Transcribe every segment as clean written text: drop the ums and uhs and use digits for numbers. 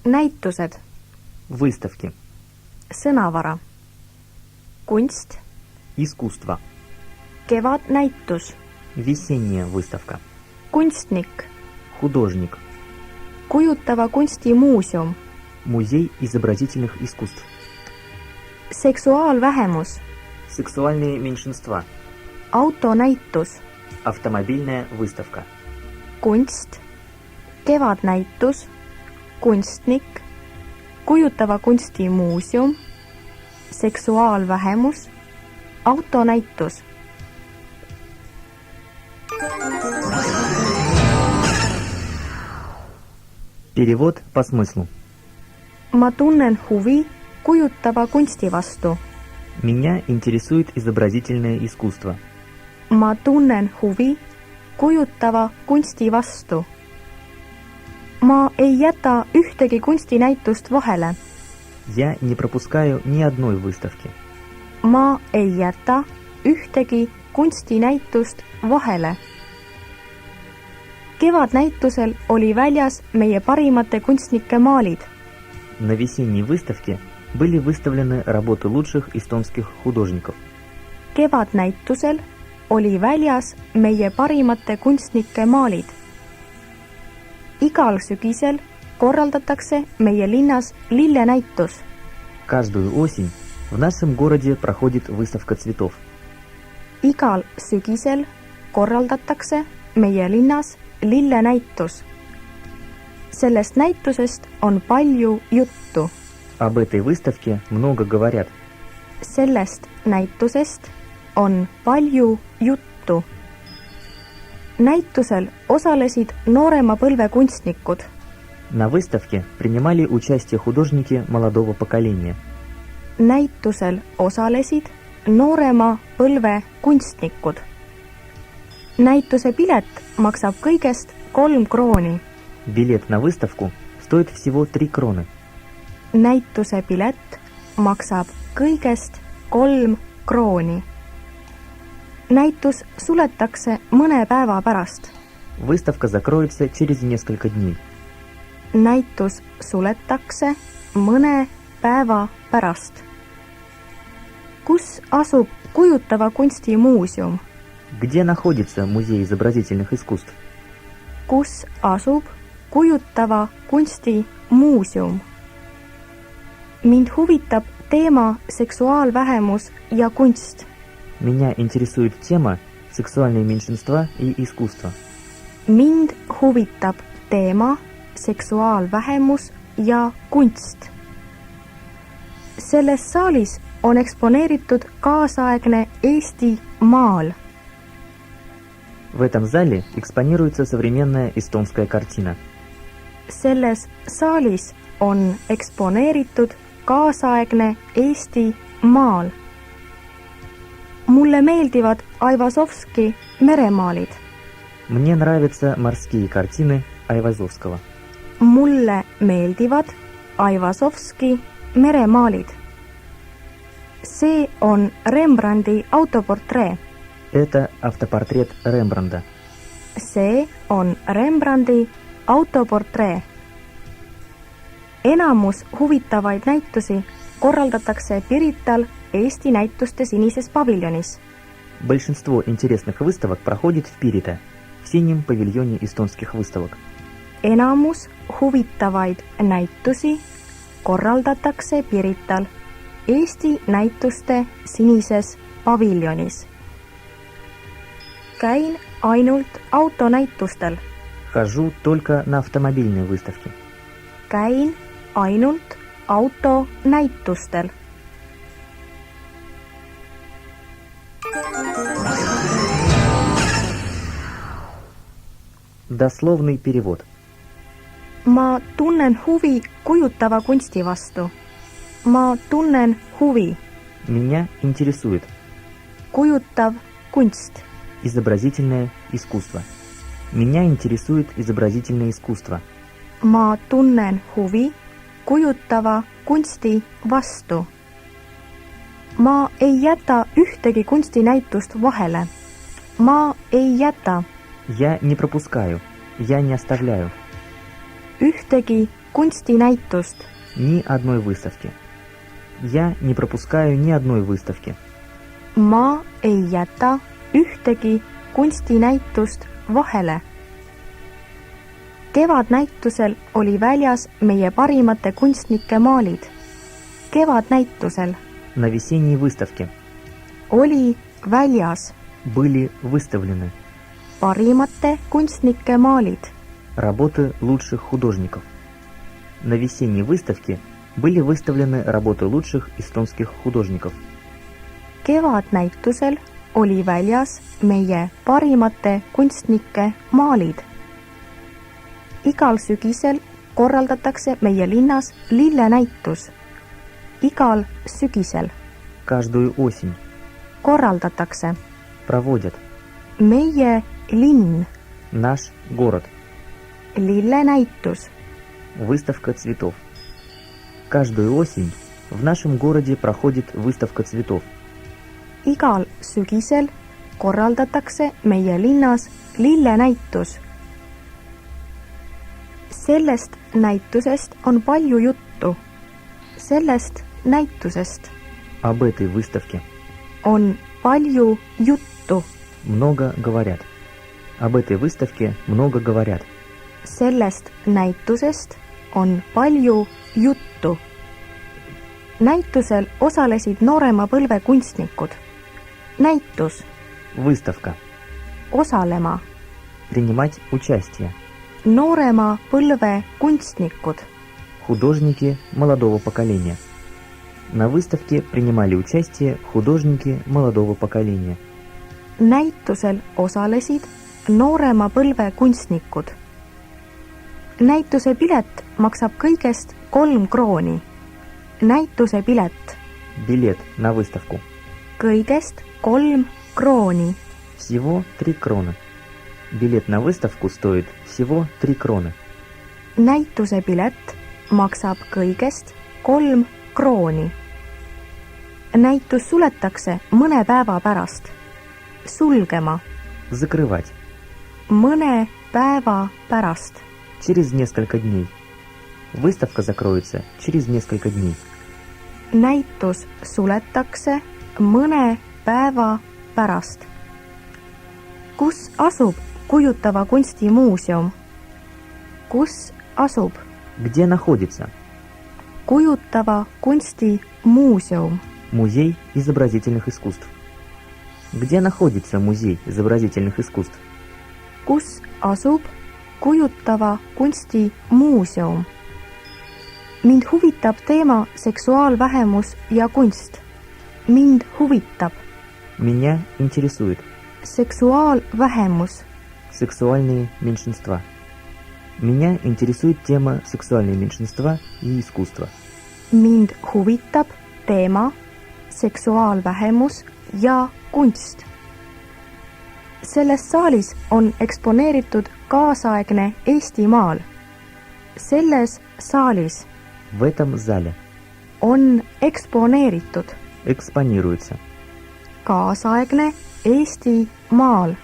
näitused, Выставки. sõnavara, kunst, Искусство. kevadnäitus, Весенняя выставка. kunstnik, Художник. kujutava kunsti muuseum, Музей изобразительных искусств. seksuaalvähemus, Сексуальные меньшинства. autonäitus, Автомобильная выставка. kunst, kevadnäitus, kunstnik, kujutava kunsti muuseum, seksuaalvähemus, autonäitus. Перевод по смыслу. Ma tunnen huvi kujutava kunsti vastu. Меня интересует изобразительное искусство. Ma tunnen huvi kujutava kunsti vastu. Ma ei jäta ühtegi kunstinäitust vahele. Я не пропускаю ни одной выставки. Ma ei jäta ühtegi kunstinäitust vahele. Kevadnäitusel oli väljas meie parimate kunstnike maalid. На весенней выставке были выставлены работы лучших эстонских художников. Kevadnäitusel oli väljas meie parimate kunstnike maalid. Igal sügisel korraldatakse meie linnas lillenäitus. Каждую осень в нашем городе проходит выставка цветов. Igal sügisel korraldatakse meie linnas lillenäitus. Sellest näitusest on palju juttu. Об этой выставке много говорят. Sellest näitusest on palju juttu. Näitusel osalesid noorema põlve kunstnikud. На выставке принимали участие художники молодого поколения. Näitusel osalesid noorema põlve kunstnikud. Näituse pilet maksab kõigest 3 krooni. Билет на выставку стоит всего 3 кроны. Näituse pilet maksab kõigest 3 krooni. Näitus suletakse mõne päeva pärast. Выставка закроется через несколько дней. Näitus suletakse mõne päeva pärast. Kus asub kujutava kunsti muuseum? Где находится Музей изобразительных искусств? Kus asub kujutava kunsti muuseum? Mind huvitab teema seksuaalvähemus ja kunst. Меня интересует тема сексуальные меньшинства и искусство. Mind huvitab teema seksuaalvähemus ja kunst. Selles saalis on eksponeeritud kaasaegne Eesti maal. В этом зале экспонируется современная эстонская картина. Selles saalis on eksponeeritud kaasaegne Eesti maal. Mulle meeldivad Aivazovski meremaalid. Мне нравятся морские картины Айвазовского. Mulle meeldivad Aivazovski meremaalid. See on Rembrandti autoportree. Это автопортрет Рембрандта. See on Rembrandti autoportree. Enamus huvitavaid näitusi korraldatakse Pirital Eesti näituste sinises paviljonis. Большинство интересных выставок проходит в Пирита, в синем павильоне эстонских выставок. Enamus huvitavaid näitusi korraldatakse Pirital Eesti näituste sinises paviljonis. Käin ainult autonäitustel. Хожу только на автомобильные выставки. Käin ainult autonäitustel. Дословный перевод. Ma tunnen huvi kujutava kunsti vastu. Ma tunnen huvi. Меня интересует Kujutav kunst. изобразительное искусство. Меня интересует изобразительное искусство. Ma tunnen huvi kujutava kunsti vastu. Ma ei jäta ühtegi kunstinäitust vahele. Ma ei jäta. Я не пропускаю, я не оставляю. ühtegi kunstinäitust. Ни одной выставки. Я не пропускаю ни одной выставки. Ma ei jäta ühtegi kunstinäitust vahele. Kevadnäitusel oli väljas meie parimate kunstnike maalid. Kevadnäitusel На весенней выставке oli väljas были выставлены parimate kunstnike maalid. работы лучших художников. На весенней выставке были выставлены работы лучших эстонских художников. Kevadnäitusel oli väljas meie parimate kunstnike maalid. Igal sügisel korraldatakse meie linnas lillenäitus. Igal sügisel Каждую осень korraldatakse проводят meie linn наш город lillenäitus. выставка цветов. Каждую осень в нашем городе проходит выставка цветов. Igal sügisel korraldatakse meie linnas lillenäitus. Sellest näitusest on palju juttu. Sellest näitusest Об этой выставке on palju juttu. много говорят. Об этой выставке много говорят. Sellest näitusest on palju juttu. Näitusel osalesid noorema põlve kunstnikud. Näitus, Выставка. osalema, Принимать участие. noorema põlve kunstnikud. Художники молодого поколения. На выставке принимали участие художники молодого поколения. Näitusel osalesid noorema põlve kunstnikud. Näituse pilet maksab kõigest 3 krooni. Näituse pilet Билет на выставку. kõigest 3 krooni. Всего 3 кроны. Билет на выставку стоит всего 3 кроны. Näituse pilet maksab kõigest 3 krooni. Näitus suletakse mõne päeva pärast. Sulgema Закрывать. mõne päeva pärast. Через несколько дней. Выставка закроется через несколько дней. Näitus suletakse mõne päeva pärast. Kus asub kujutava kunsti muuseum? Kus asub Где находится kujutava kunsti muuseum? Музей изобразительных искусств? Где находится Музей изобразительных искусств? Kus asub kujutava kunsti muuseum? Mind huvitab teema seksuaalvähemus ja kunst. Mind huvitab Меня интересует seksuaalvähemus, сексуальные меньшинства. Меня интересует тема сексуальные меньшинства и искусства. mind huvitab teema seksuaalvähemus ja kunst. Selles saalis on eksponeeritud kaasaegne Eestimaal. Selles saalis В этом зале on eksponeeritud экспонируется kaasaegne Eestimaal.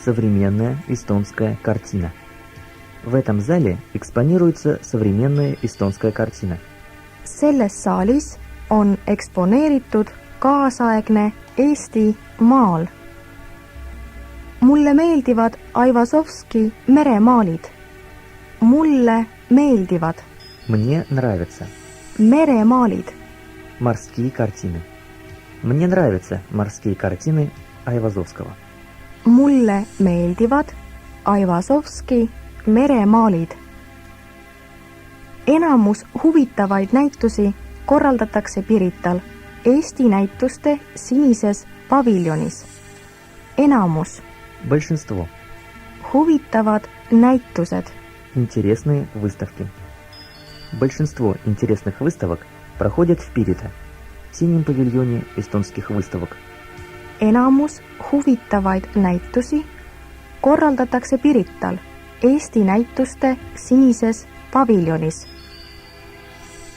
современная эстонская картина. В этом зале экспонируется современная эстонская картина. Selles saalis on eksponeeritud kaasaegne Eestimaal. Mulle meeldivad Aivazovski meremaalid. Mulle meeldivad Мне нравятся meremaalid. морские картины. Мне нравятся морские картины Айвазовского. Mulle meeldivad Aivazovski meremaalid. Enamus huvitavaid näitusi korraldatakse Pirital Eesti näituste sinises paviljonis. Enamus Большинство. huvitavad näitused. Интересные выставки. Большинство интересных выставок проходят в Пирита, в синем павильоне эстонских выставок. Enamus huvitavaid näitusi korraldatakse Pirital Eesti näituste sinises paviljonis.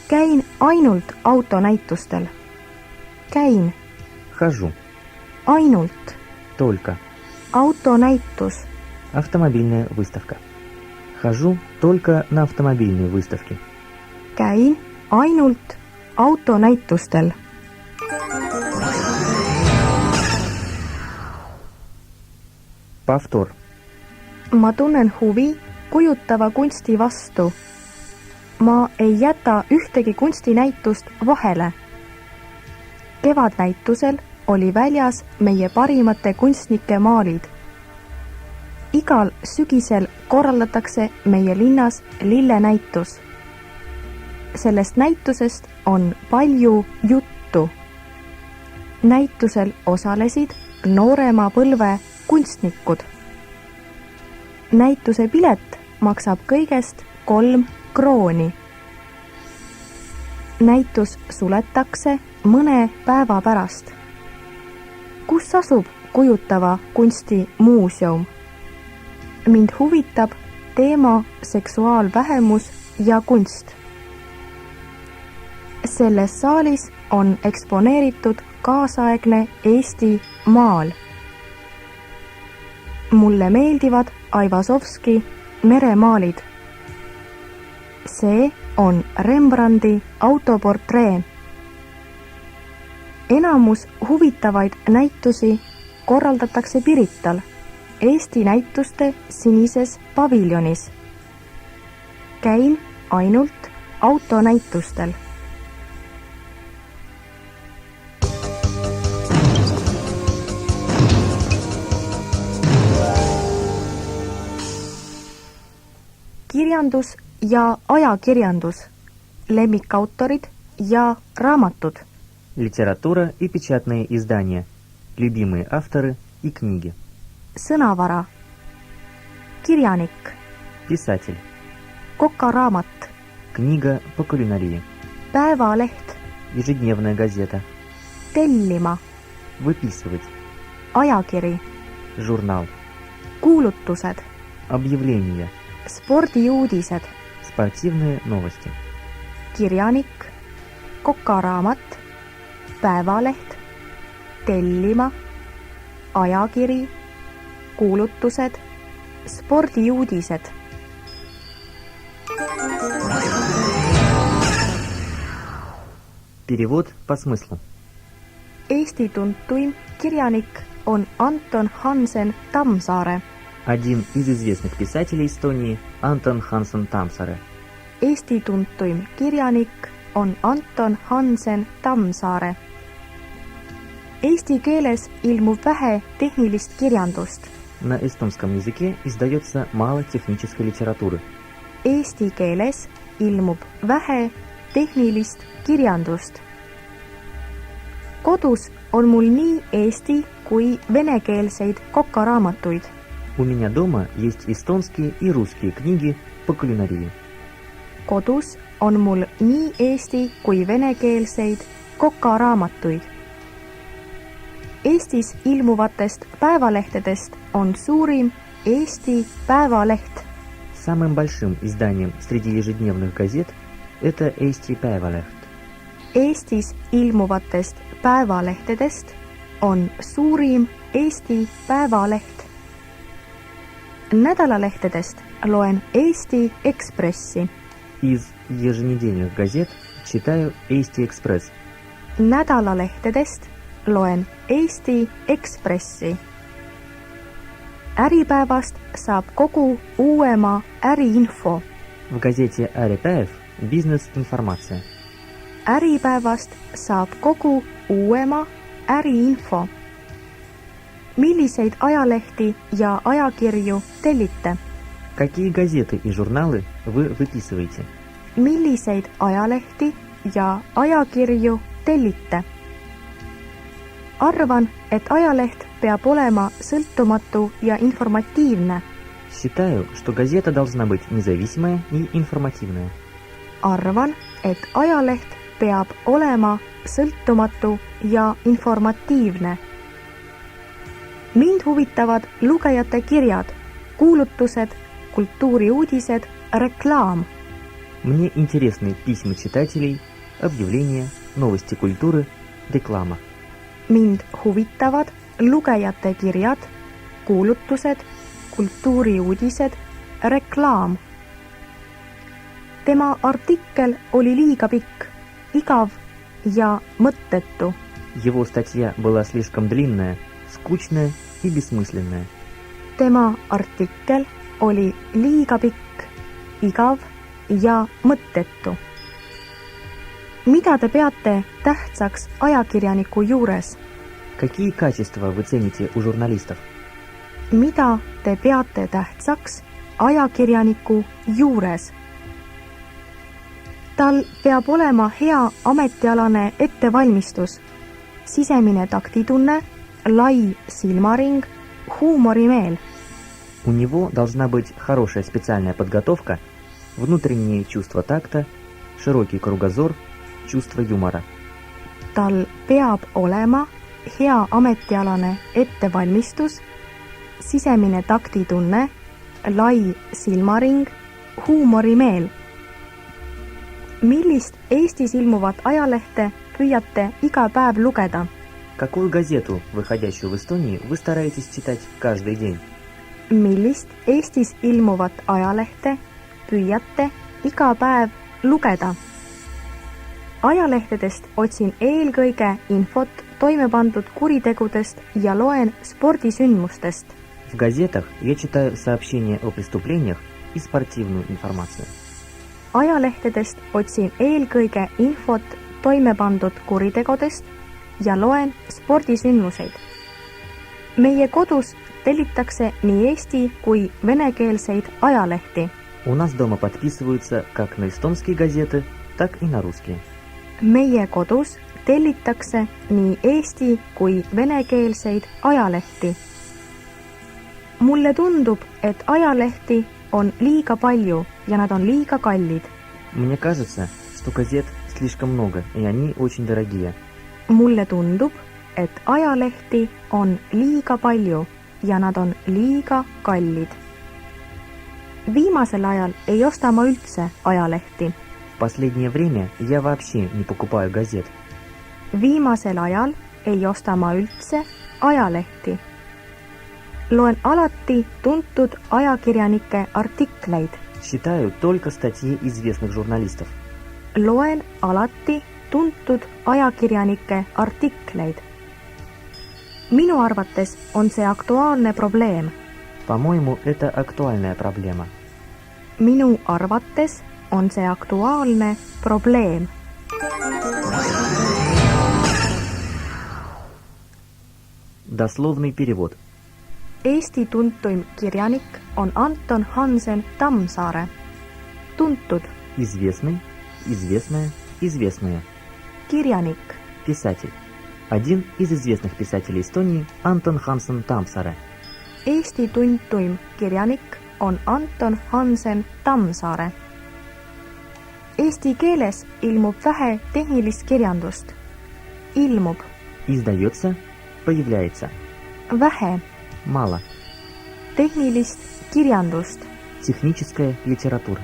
Käin ainult autonäitustel. Käin Хожу. ainult Только. autonäitus. Автомобильная выставка. Хожу только на автомобильные выставки. Käin ainult autonäitustel. Повтор. Ma tunnen huvi kujutava kunsti vastu. Ma ei jäta ühtegi kunstinäitust vahele. Kevadnäitusel oli väljas meie parimate kunstnike maalid. Igal sügisel korraldatakse meie linnas lillenäitus. Sellest näitusest on palju juttu. Näitusel osalesid noorema põlve kunstnikud. Näituse pilet maksab kõigest 3 krooni. Näitus suletakse mõne päeva pärast. Kus asub kujutava kunsti muuseum? Mind huvitab teema seksuaalvähemus ja kunst. Selles saalis on eksponeeritud kaasaegne Eesti maal. Mulle meeldivad Aivazovski meremaalid. See on Rembrandti autoportree. Enamus huvitavaid näitusi korraldatakse Pirital, Eesti näituste sinises paviljonis. Käin ainult autonäitustel. Kirjandus ja ajakirjandus, lemmikautorid ja raamatud. Литература и печатные издания, любимые авторы и книги. Sõnavara, kirjanik, Писатель. kokaraamat, Книга по кулинарии. päevaleht, Ежедневная газета. tellima, Выписывать. ajakiri, Журнал. kuulutused, Объявления. spordiuudised, Спортивные новости. kirjanik, kokaraamat, päevaleht, tellima, ajakiri, kuulutused, spordiuudised. Перевод по смыслу. Eesti tuntuim kirjanik on Anton Hansen Tammsaare. Один из известных писателей Эстонии Антон Хансен Tammsaare. Eesti tuntuim kirjanik on Anton Hansen Tammsaare. Eesti keeles ilmub vähe tehnilist kirjandust. На эстонском языке издается мало технической литературы. Eesti keeles ilmub vähe tehnilist kirjandust. Kodus on mul nii eesti kui venekeelseid kokaraamatuid. У меня дома есть эстонские и русские книги по кулинарии. Kodus on mul nii eesti kui venekeelseid kokaraamatuid. Eestis ilmuvatest päevalehtedest on suurim Eesti Päevaleht. Самым большим изданием среди ежедневных газет это Eesti Päevaleht. Eestis ilmuvatest päevalehtedest on suurim Eesti Päevaleht. Nädalalehtedest loen Eesti Ekspressi. Из еженедельных газет читаю Eesti Ekspress. Nädalalehtedest loen Eesti Ekspressi. Äripäevast saab kogu uuema äriinfo. В газете Äripäev бизнес-информация. Äripäevast saab kogu uuema äriinfo. Milliseid ajalehti ja ajakirju tellite? Какие газеты и журналы вы выписываете? Milliseid ajalehti ja ajakirju tellite? Arvan, et ajaleht peab olema sõltumatu ja informatiivne. Считаю, что газета должна быть независимая и информативная. Arvan, et ajaleht peab olema sõltumatu ja informatiivne. Mind huvitavad lugejate kirjad, kuulutused, kultuuriuudised, reklaam. Мне интересны письма читателей, объявления, новости культуры, реклама. Mind huvitavad lugejate kirjad, kuulutused, kultuuriuudised, reklaam. tema artikkel oli liiga pikk, igav ja mõttetu. Его статья была слишком длинная, скучная и бессмысленная. Tema artikkel oli liiga pikk, igav ja mõttetu. Mida te peate tähtsaks ajakirjaniku juures? Какие качества вы цените у журналистов? Mida te peate tähtsaks ajakirjaniku juures? Tal peab olema hea ametialane ettevalmistus, sisemine taktitunne, lai silmaring, huumorimeel. У него должна быть хорошая специальная подготовка, внутреннее чувство такта, широкий кругозор, чувство юмора. Tal peab olema hea ametialane ettevalmistus, sisemine taktitunne, lai silmaring, huumorimeel. Millist Eestis ilmuvat ajalehte püüate iga päev lugeda? Какую газету, выходящую в Эстонии, вы стараетесь читать каждый день? Millist Eestis ilmuvat ajalehte püüate iga päev lugeda? Ajalehtedest otsin eelkõige infot toime pandud kuritegudest ja loen spordisündmustest. В газетах я читаю сообщения о преступлениях и спортивную информацию. Ajalehtedest otsin eelkõige infot toime pandud kuritegudest ja loen spordisündmuseid. Meie kodus tellitakse nii eesti kui venekeelseid ajalehti. У нас дома подписываются как на эстонские газеты, так и на русские. Meie kodus tellitakse nii eesti kui venekeelseid ajalehti. Mulle tundub, et ajalehti on liiga palju ja nad on liiga kallid. Мне кажется, что газет слишком много, и они очень дорогие. Mulle tundub, et ajalehti on liiga palju ja nad on liiga kallid. Viimasel ajal ei osta ma üldse ajalehti. В последнее время я вообще не покупаю газет. Viimasel ajal ei osta ma üldse ajalehti. Loen alati tuntud ajakirjanike artikleid. Читаю только статьи известных журналистов. Loen alati tuntud ajakirjanike artikleid. Minu arvates on see aktuaalne probleem. По-моему, это актуальная проблема. Minu arvates on see aktuaalne probleem. Дословный перевод. Eesti tuntuim kirjanik on Anton Hansen Tammsaare. Tuntud Известный, известная, известная. kirjanik. Писатель. Один из известных писателей Эстонии Антон Хансен Tammsaare. Eesti tuntuim kirjanik on Anton Hansen Tammsaare. Eesti keeles ilmub vähe tehnilist kirjandust. Ilmub Издается, появляется. vähe Мало. tehnilist kirjandust. Техническая литература.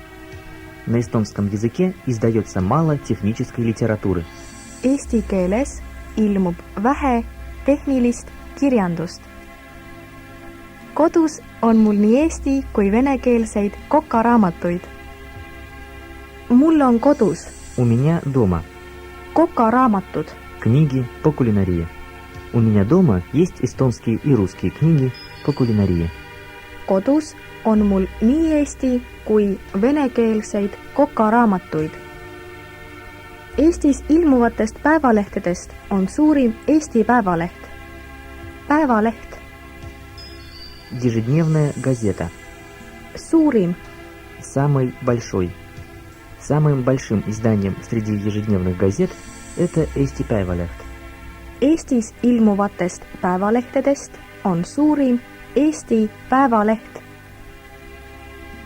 На эстонском языке издается мало технической литературы. Eesti keeles ilmub vähe tehnilist kirjandust. Kodus on mul nii eesti kui venekeelseid kokaraamatuid. Mul on kodus У меня дома kokaraamatud. книги по кулинарии. У меня дома есть эстонские и русские книги по кулинарии. Kodus on mul nii eesti kui venekeelseid kokaraamatuid. Eestis ilmuvatest päevalehtedest on suurim Eesti Päevaleht. Päevaleht. Ежедневная газета. Suurim. Самый большой. Самым большим изданием среди ежедневных газет это Eesti Päevalehт. Eestis ilmuvatest päevalehtedest on suurim Eesti Päevaleht.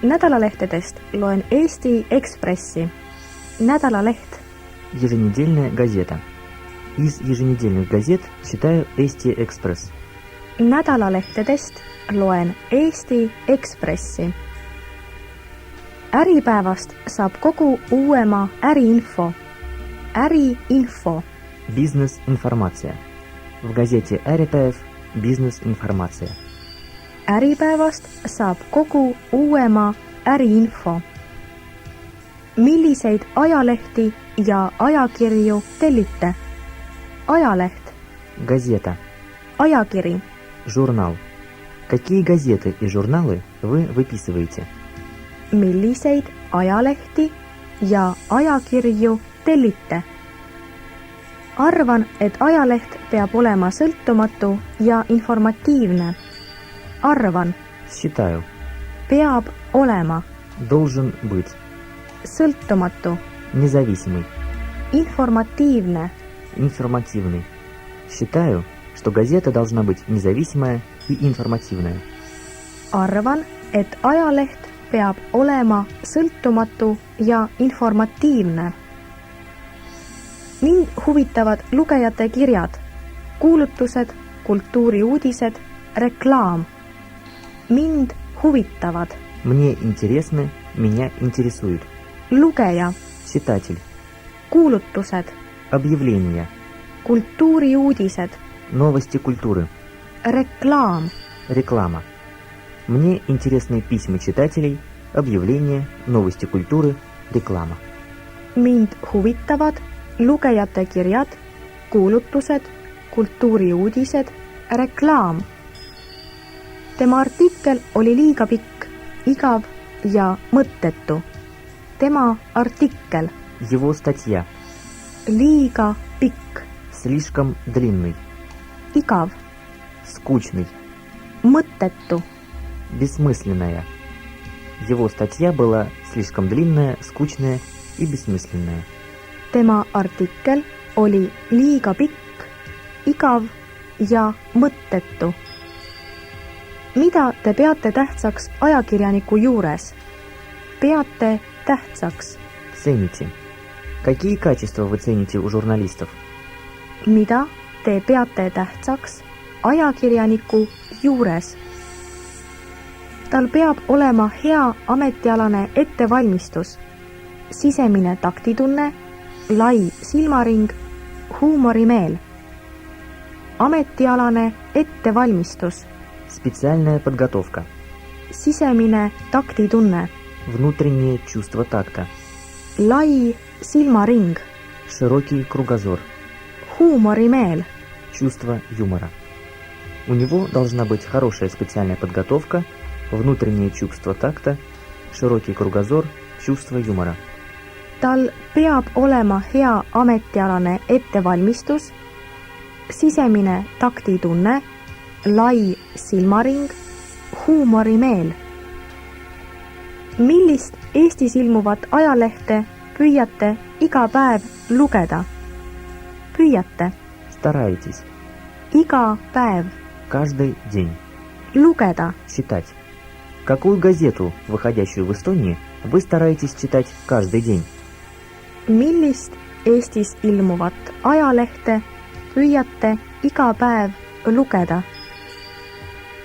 Nädalalehtedest loen Eesti Ekspressi. Nädalaleht. Еженедельная газета. Из еженедельных газет читаю Eesti Ekspress. Nädalalehtedest loen Eesti Ekspressi. Äripäevast saab kogu uuema äriinfo. Äriinfo. Бизнес-информация. В газете Äripäev бизнес-информация. Äripäevast saab kogu uuema äriinfo. Milliseid ajalehti ja ajakirju tellite? Ajaleht, Газета. ajakiri, Журнал. Какие газеты и журналы вы выписываете? milliseid ajalehti ja ajakirju tellite? Arvan, et ajaleht peab olema sõltumatu ja informatiivne. Arvan, Считаю. peab olema, Должен быть. sõltumatu, Независимый. informatiivne, Информативный. Считаю, что газета должна быть независимая и информативная. arvan, et ajaleht peab olema sõltumatu ja informatiivne. Mind huvitavad lugejate kirjad, kuulutused, kultuuriuudised, reklaam. Mind huvitavad Мне интересны, меня интересуют. lugeja, Читатель. kuulutused, Объявления. kultuuriuudised, Новости культуры. reklaam. Реклама. Мне интересны письма читателей, объявления, новости культуры, реклама. Mind huvitavad lugejate kirjad, kuulutused, kultuuriuudised, reklaam. Tema artikkel oli liiga pikk, igav ja mõttetu. Tema artikkel Его статья. liiga pikk, Слишком длинный. igav, Скучный. mõttetu. Бессмысленная. Его статья была слишком длинная, скучная и бессмысленная. Tema artikkel oli liiga pikk, igav ja mõttetu. Mida te peate tähtsaks ajakirjaniku juures? Peate tähtsaks. Цените. Какие качества вы цените у журналистов? Mida te peate tähtsaks ajakirjaniku juures? Tal peab olema hea ametialane ettevalmistus, sisemine taktitunne, lai silmaring, huumorimeel. Ametialane ettevalmistus, Специальная подготовка. sisemine taktitunne, Внутреннее чувство такта. lai silmaring, Широкий кругозор. huumorimeel. Чувство юмора. У него должна быть хорошая специальная подготовка, внутреннее чувство такта, широкий кругозор, чувство юмора. Tal peab olema hea ametialane ettevalmistus, sisemine taktitunne, lai silmaring, huumorimeel. Millist Eestis ilmuvat ajalehte püüate iga päev lugeda? Püüate Стараетесь. iga päev Каждый день. lugeda. Читать. Какую газету, выходящую в Эстонии, вы стараетесь читать каждый день? Millist Eestis ilmuvat ajalehte püüate iga päev lugeda?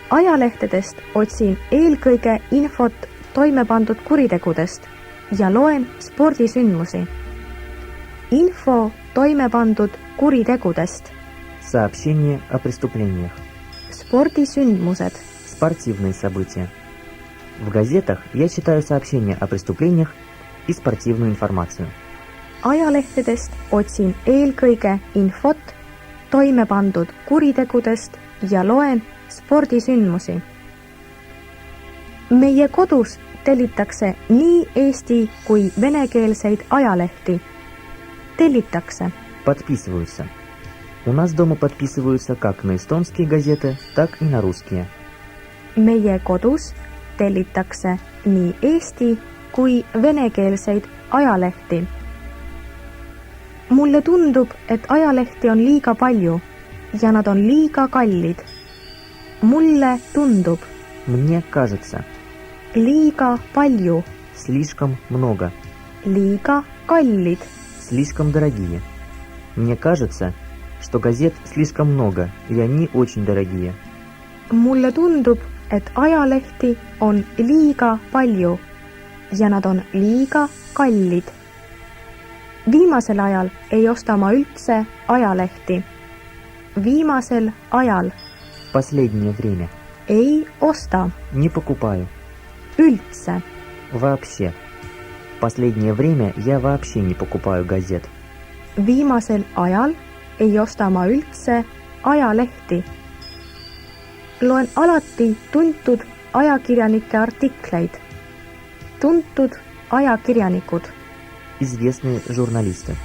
Ajalehtedest otsin eelkõige infot toime pandud kuritegudest ja loen spordisündmusi. Info toime pandud kuritegudest, Сообщения о преступлениях. spordisündmused, Спортивные события. В газетах я читаю сообщения о преступлениях и спортивную информацию. ajalehtedest otsin eelkõige infot toime pandud kuritegudest ja loen spordisündmusi. Meie kodus tellitakse nii eesti kui venekeelseid ajalehti. Tellitakse. Подписываются. У нас дома подписываются как на эстонские газеты, так и на русские. Meie kodus tellitakse nii eesti kui venekeelseid ajalehti. Mulle tundub, et ajalehti on liiga palju ja nad on liiga kallid. Mulle tundub, Мне кажется, liiga palju, слишком много, liiga kallid. слишком дорогие. Мне кажется, что газет слишком много, и они очень дорогие. Mulle tundub, et ajalehti on liiga palju ja nad on liiga kallid. Viimasel ajal ei osta ma üldse ajalehti. Viimasel ajal В последнее время ei osta не покупаю. üldse. Вообще. В последнее время я вообще не покупаю газет. Viimasel ajal ei osta ma üldse ajalehti. Loen alati tuntud ajakirjanike artikleid. Tuntud ajakirjanikud. Известные журналисты.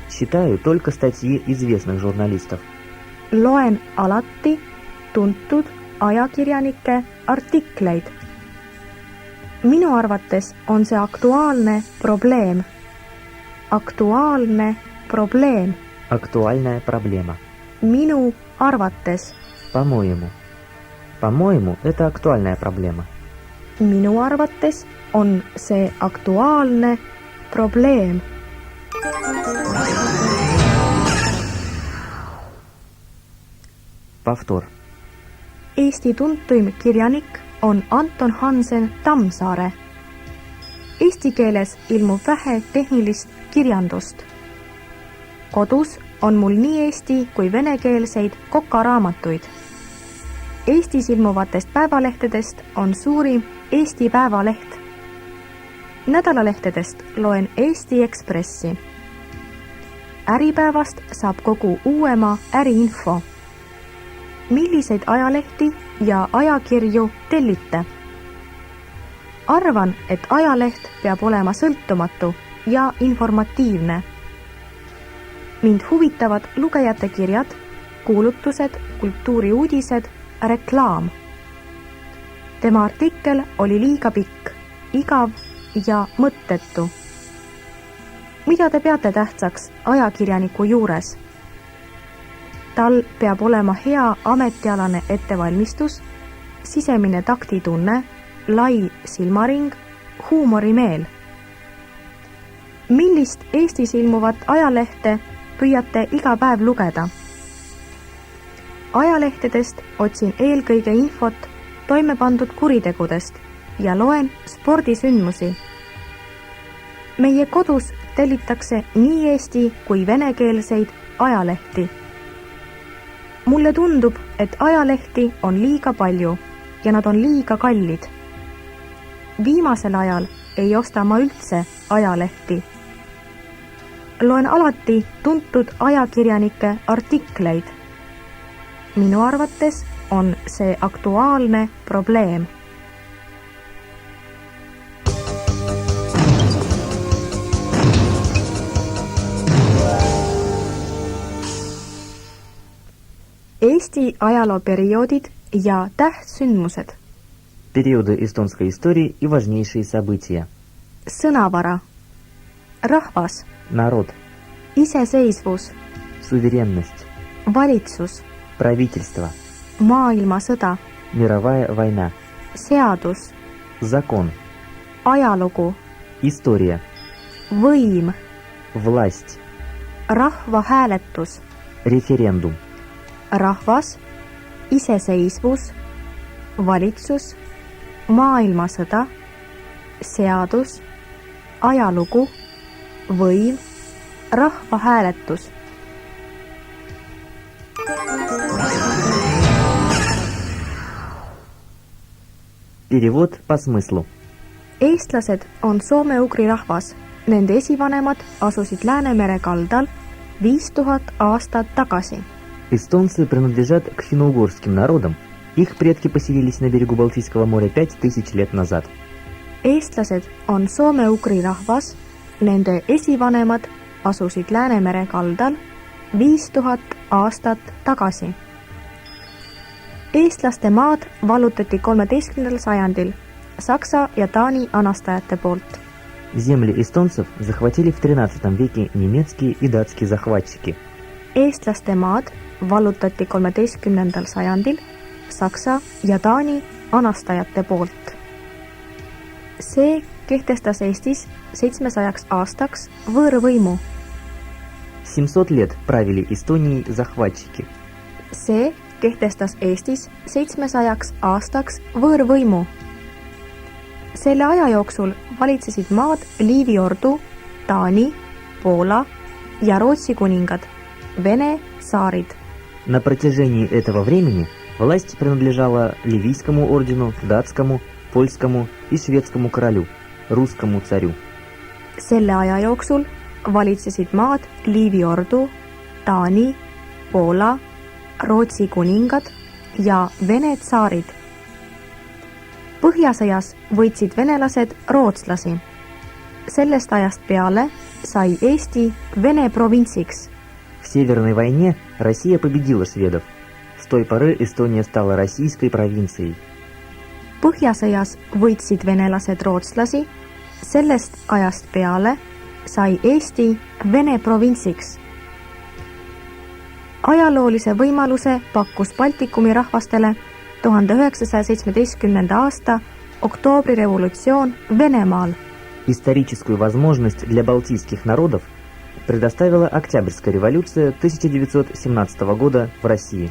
Читаю только статьи известных журналистов. Loen alati tuntud ajakirjanike artikleid. Minu arvates on see aktuaalne probleem. Aktuaalne probleem. Актуальная проблема. Minu arvates. По-моему. По-моему, это актуальная проблема. Minu arvates on see aktuaalne probleem. Повтор. Eesti tuntuim kirjanik on Anton Hansen Tammsaare. Eesti keeles ilmub vähe tehnilist kirjandust. Kodus on mul nii eesti kui venekeelseid kokaraamatuid. Eestis ilmuvatest päevalehtedest on suurim Eesti Päevaleht. Nädalalehtedest loen Eesti Ekspressi. Äripäevast saab kogu uuema äriinfo. Milliseid ajalehti ja ajakirju tellite? Arvan, et ajaleht peab olema sõltumatu ja informatiivne. Mind huvitavad lugejate kirjad, kuulutused, kultuuriuudised, reklaam. Tema artikkel oli liiga pikk, igav ja mõttetu. Mida te peate tähtsaks ajakirjaniku juures? Tal peab olema hea ametialane ettevalmistus, sisemine taktitunne, lai silmaring, huumorimeel. Millist Eestis ilmuvat ajalehte püüate iga päev lugeda? Ajalehtedest otsin eelkõige infot toime pandud kuritegudest ja loen spordisündmusi. Meie kodus tellitakse nii eesti kui venekeelseid ajalehti. Mulle tundub, et ajalehti on liiga palju ja nad on liiga kallid. Viimasel ajal ei osta ma üldse ajalehti. Loen alati tuntud ajakirjanike artikleid. Minu arvates on see aktuaalne probleem. Eesti ajalooperioodid ja tähtsündmused. Периоды эстонской истории и важнейшие события. Sõnavara. Rahvas. Народ. Iseseisvus. Суверенность. Valitsus. Правительство. Maailmasõda. Мировая война. Seadus. Закон. Ajalugu. История. Võim. Власть. Rahvahääletus. Референдум. Rahvas. Iseseisvus. Valitsus. Maailmasõda. Seadus. Ajalugu. Võim. Rahvahääletus. Перевод по смыслу. Eestlased on soome-ugri rahvas. Nende esivanemad asusid Läänemere kaldal 5000 aastat tagasi. Эстонцы принадлежат к финно-угорским народам. Их предки поселились на берегу Балтийского моря 5000 лет назад. Eestlased on soome-ugri rahvas. Nende esivanemad asusid Läänemere kaldal 5000 aastat tagasi. Eestlaste maad vallutati 13. sajandil Saksa ja Taani anastajate poolt. Земли эстонцев захватили в 13 веке немецкие и датские захватчики. Eestlaste maad vallutati 13. sajandil Saksa ja Taani anastajate poolt. See kehtestas Eestis 700 aastaks võõrvõimu. 700 лет правили Эстонией захватчики. See kehtestas Eestis 700 aastaks võõrvõimu. Selle aja jooksul valitsesid maad Liivi ordu, Taani, Poola ja Rootsi kuningad, Vene saarid. На протяжении этого времени власть принадлежала Ливийскому ордену, датскому, польскому и шведскому королю, русскому царю. Selle aja jooksul valitsesid maad Liivi ordu, Taani, Poola, Rootsi kuningad ja Vene tsaarid. Põhjasõjas võitsid venelased rootslasi. Sellest ajast peale sai Eesti Vene provintsiks. В Северной войне Россия победила шведов. С той поры Эстония стала российской провинцией. Põhjasõjas võitsid venelased rootslasi. Sellest ajast peale sai Eesti Vene provintsiks. Ajaloolise võimaluse pakkus Baltikumi rahvastele 1917. aasta oktoobrirevolutsioon Venemaal. Историческую возможность для балтийских народов предоставила Октябрьская революция 1917 года в России.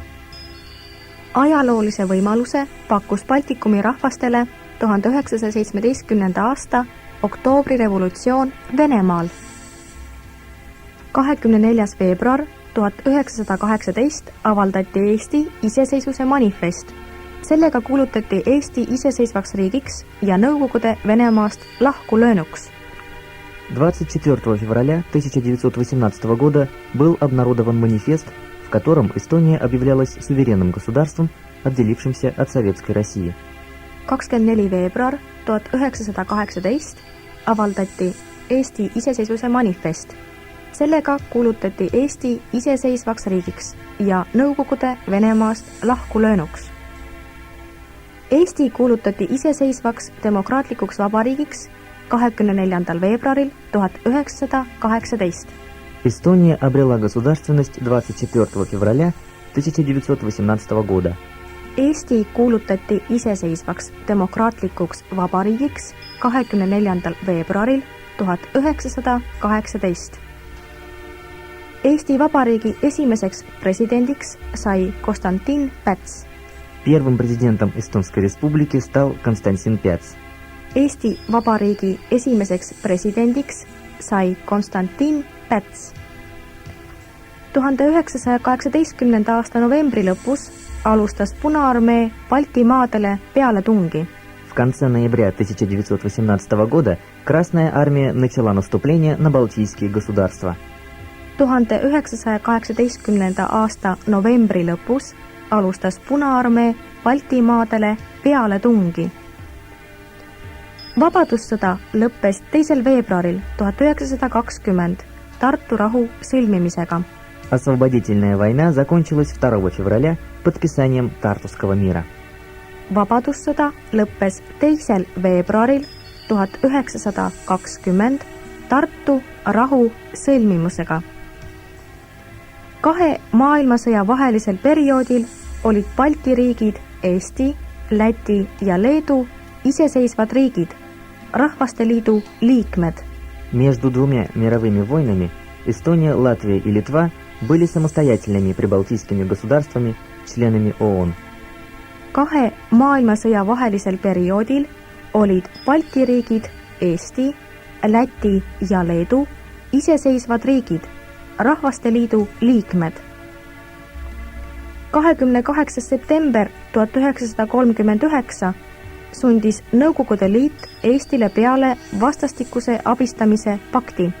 Ajaloolise võimaluse pakkus Baltikumi rahvastele 1917. aasta oktoobrirevolutsioon Venemaal. 24. veebruar 1918 avaldati Eesti iseseisvuse manifest. Sellega kuulutati Eesti iseseisvaks riigiks ja Nõukogude Venemaast lahkulöönuks. 24 февраля 1918 года был обнародован манифест, в котором Эстония объявлялась суверенным государством, отделившимся от Советской России. 24. veebruar 1918 avaldati Eesti iseseisvuse manifest. Sellega kuulutati Eesti iseseisvaks riigiks ja Nõukogude Venemaast lahkulöönuks. Eesti kuulutati iseseisvaks demokraatlikuks vabariigiks 24. veebruaril 1918. Эстония обрела государственность 24 февраля 1918 года. Eesti kuulutati iseseisvaks demokraatlikuks vabariigiks 24. veebruaril 1918. Eesti Vabariigi esimeseks presidendiks sai Konstantin Päts. Первым президентом Эстонской республики стал Константин Пяц. Eesti Vabariigi esimeseks presidendiks sai Konstantin Päts. 1918. aasta novembri lõpus alustas Punaarmee Baltimaadele pealetungi. В конце ноября 1918 года Красная армия начала наступление на Балтийские государства. 1918. aasta novembri lõpus alustas Punaarmee Baltimaadele pealetungi. Vabadussõda lõppes 2. veebruaril 1920 Tartu rahu sõlmimisega. Освободительная война закончилась 2 февраля подписанием Тартуского мира. Vabadussõda lõppes 2. veebruaril 1920 Tartu rahu sõlmimusega. 2 maailmasõja vahelisel perioodil olid Balti riigid Eesti, Läti ja Leedu iseseisvad riigid, Rahvaste Liidu liikmed. Между двумя мировыми войнами Эстония, Латвия и Литва были самостоятельными прибалтийскими государствами, членами ООН. 2 maailmasõja vahelisel perioodil olid Balti riigid Eesti, Läti ja Leedu iseseisvad riigid, Rahvaste Liidu liikmed. 28. september 1939 sundis Nõukogude Liit Eestile peale vastastikuse abistamise pakti.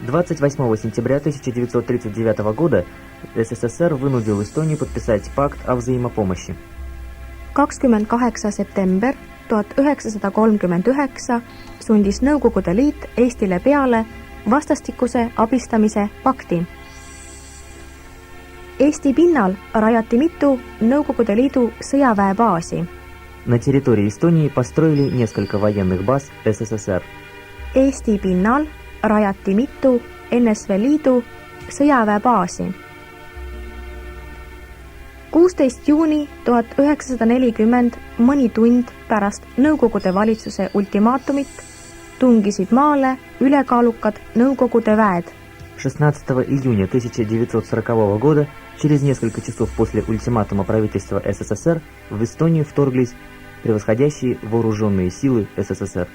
28 сентября 1939 года СССР вынудил Эстонию подписать пакт о взаимопомощи. 28. september 1939 sundis Nõukogude Liit Eestile peale vastastikuse abistamise pakti. Eesti pinnal rajati mitu Nõukogude Liidu sõjaväebaasi. На территории Эстонии построили несколько военных баз СССР. Eesti pinnal rajati mitu NSV Liidu sõjaväebaasi. 16. juuni 1940, mõni tund pärast Nõukogude valitsuse ultimaatumit, tungisid maale ülekaalukad Nõukogude väed. 16 июня 1940 года, через несколько часов после ультиматума правительства СССР, в Эстонию вторглись превосходящие вооруженные силы СССР.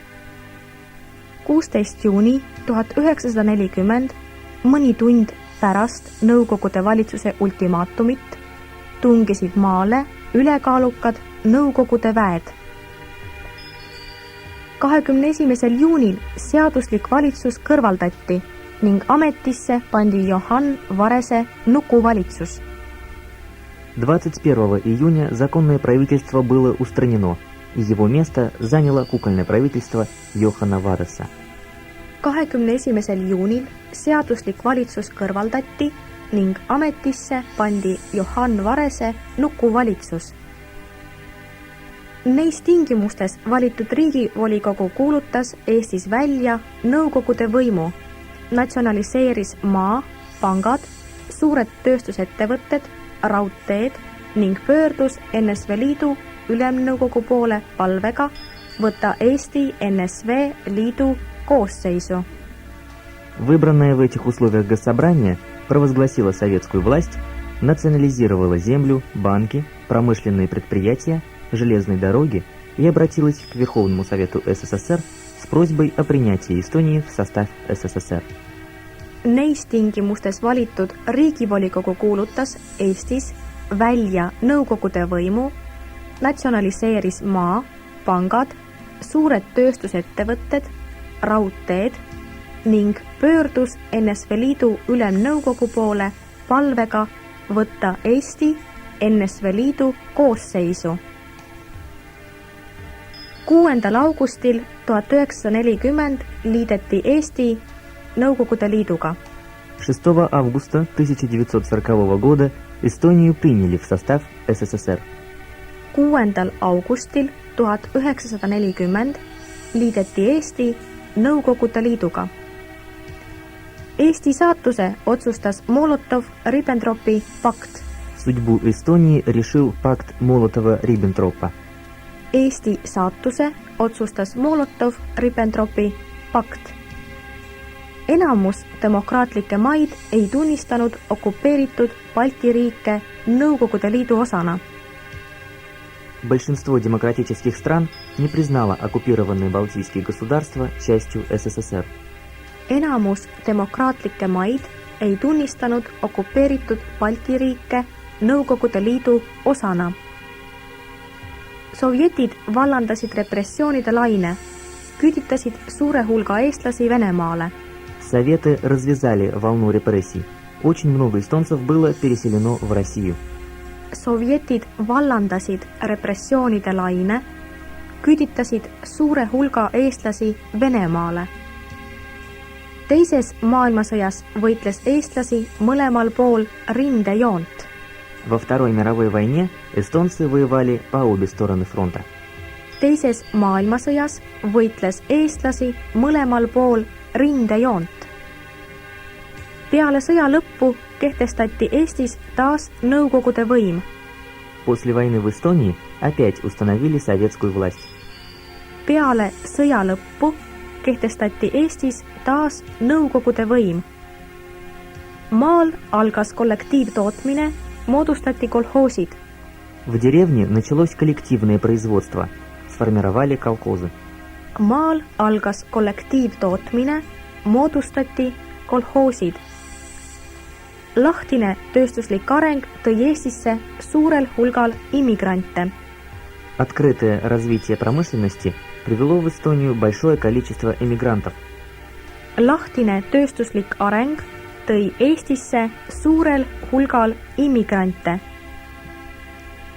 16. juuni 1940, mõni tund pärast Nõukogude valitsuse ultimaatumit, tungisid maale ülekaalukad Nõukogude väed. 21. juunil seaduslik valitsus kõrvaldati ning ametisse pandi Johann Varese nukuvalitsus. 21 июня законное правительство было устранено, и его место заняло кукольное правительство Johana Vareса. 21. juunil seaduslik valitsus kõrvaldati ning ametisse pandi Johann Varese nukuvalitsus. Neis tingimustes valitud riigivolikogu kuulutas Eestis välja nõukogude võimu, natsionaliseeris maa, pangad, suured tööstusettevõtted, raudteed ning pöördus NSV Liidu ülemnõukogu poole palvega võtta Eesti NSV Liidu koosseisu. Выбранное в этих условиях госсобрание провозгласило советскую власть, национализировало землю, банки, промышленные предприятия, железные дороги и обратилось к Верховному Совету СССР с просьбой о принятии Эстонии в состав СССР. Neis tingimustes valitud riigivolikogu kuulutas Eestis välja nõukogude võimu, natsionaliseeris maa, pangad, suured tööstusettevõtted, raudteed ning pöördus NSV Liidu ülemnõukogu poole palvega võtta Eesti NSV Liidu koosseisu. 6. augustil 1940 liideti Eesti Nõukogude Liiduga. 6 августа 1940 года Эстонию приняли в состав СССР. 6. augustil 1940 liideti Eesti Nõukogude Liiduga. Eesti saatuse otsustas Molotov-Ribbentropi pakt. Судьбу Эстонии решил пакт Молотова-Риббентропа. Eesti saatuse otsustas Molotov-Ribbentropi pakt. Enamus demokraatlikke maid ei tunnistanud okupeeritud Balti riike Nõukogude Liidu osana. Большинство демократических стран не признало оккупированные Балтийские государства частью СССР. Enamus demokraatlikke maid ei tunnistanud okupeeritud Balti riike Nõukogude Liidu osana. Sovjetid vallandasid repressioonide laine, küüditasid suure hulga eestlasi Venemaale. Советы развязали волну репрессий. Очень много эстонцев было переселено в Россию. Sovjetid vallandasid repressioonide laine, küüditasid suure hulga eestlasi Venemaale. Teises maailmasõjas võitles eestlasi mõlemal pool rindejoont. Во Второй мировой войне эстонцы воевали по обе стороны фронта. Teises maailmasõjas võitles eestlasi mõlemal pool rindejoont. Peale sõja lõppu kehtestati Eestis taas nõukogude võim. После войны в Эстонии опять установили советскую власть. Peale sõja lõppu kehtestati Eestis taas nõukogude võim. Maal algas kollektiivtootmine, moodustati kolhoosid. В деревне началось коллективное производство. Сформировали колхозы. Maal algas kollektiivtootmine, moodustati kolhoosid. Lahtine tööstuslik areng tõi Eestisse suurel hulgal immigrante. Открытое развитие промышленности привело в Эстонию большое количество эмигрантов. Lahtine tööstuslik areng tõi Eestisse suurel hulgal immigrante.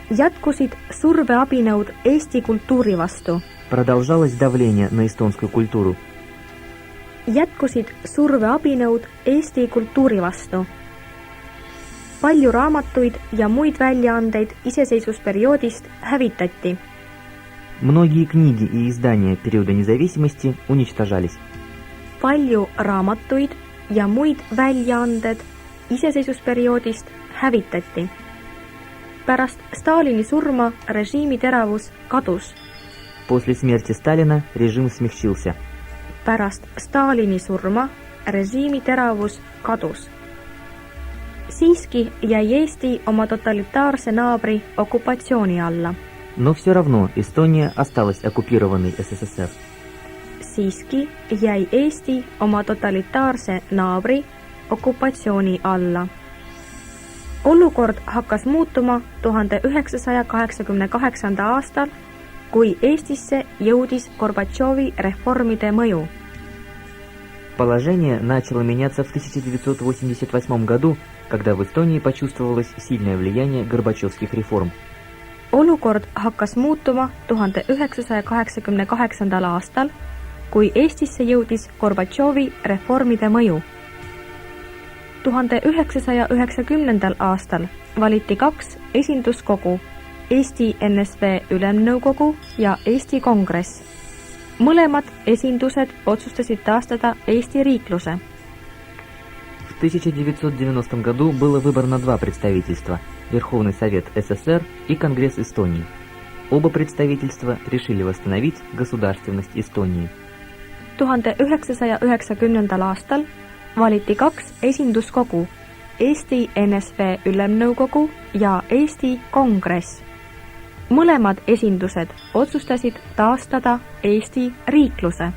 Jätkusid surveabinõud Eesti kultuuri vastu. Продолжалось давление на эстонскую культуру. Jätkusid surveabinõud Eesti kultuuri vastu. Palju raamatuid ja muid väljaandeid iseseisvusperioodist hävitati. Многие книги и издания периода независимости уничтожались. Palju raamatuid ja muid väljaanded iseseisvusperioodist hävitati. Pärast Stalini surma režiimi teravus kadus. После смерти Сталина режим смягчился. Pärast Stalini surma režiimi teravus kadus. Siiski jäi Eesti oma totalitaarse naabri okupatsiooni alla. Но все равно Эстония осталась оккупированной СССР. Siiski jäi Eesti oma totalitaarse naabri okupatsiooni alla. Olukord hakkas muutuma 1988. aastal, kui Eestisse jõudis Gorbatšovi reformide mõju. Положение начало меняться в 1988 году, когда в Эстонии почувствовалось сильное влияние горбачевских реформ. Olukord hakkas muutuma 1988. aastal, kui Eestisse jõudis Gorbatšovi reformide mõju. 1990. aastal valiti 2 esinduskogu, Eesti NSV Ülemnõukogu ja Eesti Kongress. Mõlemad esindused otsustasid taastada Eesti riikluse. В 1990 году было выбрано 2 представительства – Верховный Совет СССР и Конгресс Эстонии. Оба представительства решили восстановить государственность Эстонии. 1990. aastal valiti 2 esinduskogu, Eesti NSV Ülemnõukogu ja Eesti Kongress. Mõlemad esindused otsustasid taastada Eesti riikluse.